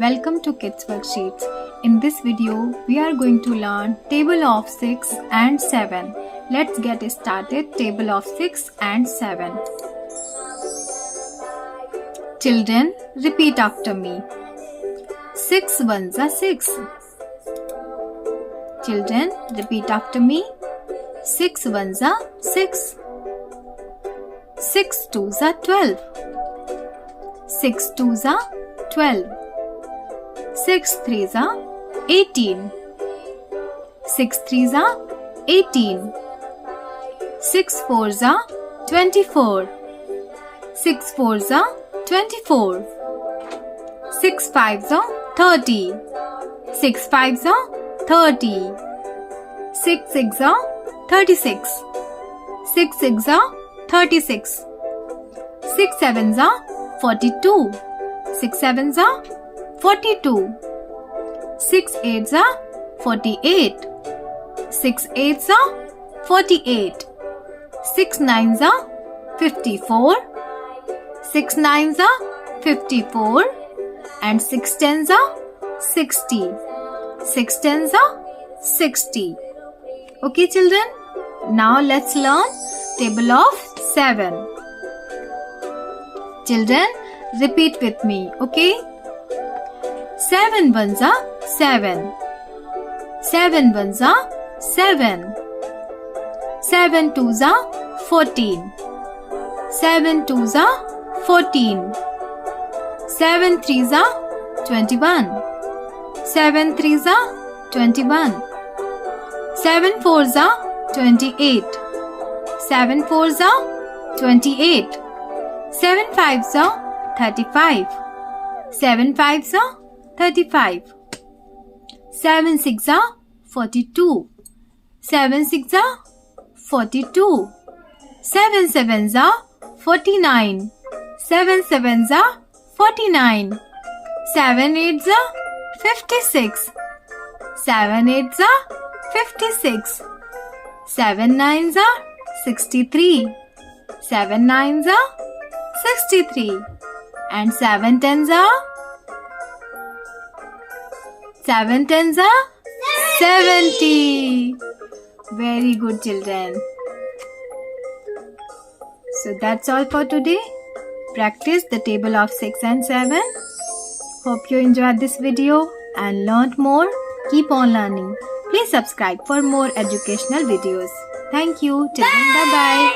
Welcome to Kids Worksheets. In this video, we are going to learn table of 6 and 7. Let's get started. Table of 6 and 7. Children, repeat after me. 6 ones are 6. Children, repeat after me. 6 ones are 6. 6 twos are 12. 6 twos are 12. 6 threes are 18. 6 threes are 18. 6 fours are 24. 6 fours are 24. 6 fives are 30. 6 fives are 30. 6 six are 36. 6 six are 36. 6 sevens are 42. 6 sevens are 42. 6 eights are 48. 6 eights are 48. 6 nines are 54. 6 nines are 54. And 6 tens are 60. 6 tens are 60. Okay, children? Now let's learn table of 7. Children, repeat with me, okay? 7 ones are 7. 7 ones are 7. 7 twos are 14. 7 twos are 14. 7 threes are 21. 7 threes are 21. 7 fours are 28. 7 fours are 28. 7 fives are 35. 7 fives are 35. 7 six are 42. 7 six are 42. 7 sevens are 49. 7 sevens are 49. 7 eights are 56. 7 eights are 56. 7 nines are 63. 7 nines are 63. And 7 tens are 70. Very good, children. So that's all for today. Practice the table of 6 and 7. Hope you enjoyed this video and learned more. Keep on learning. Please subscribe for more educational videos. Thank you. Till then, bye-bye.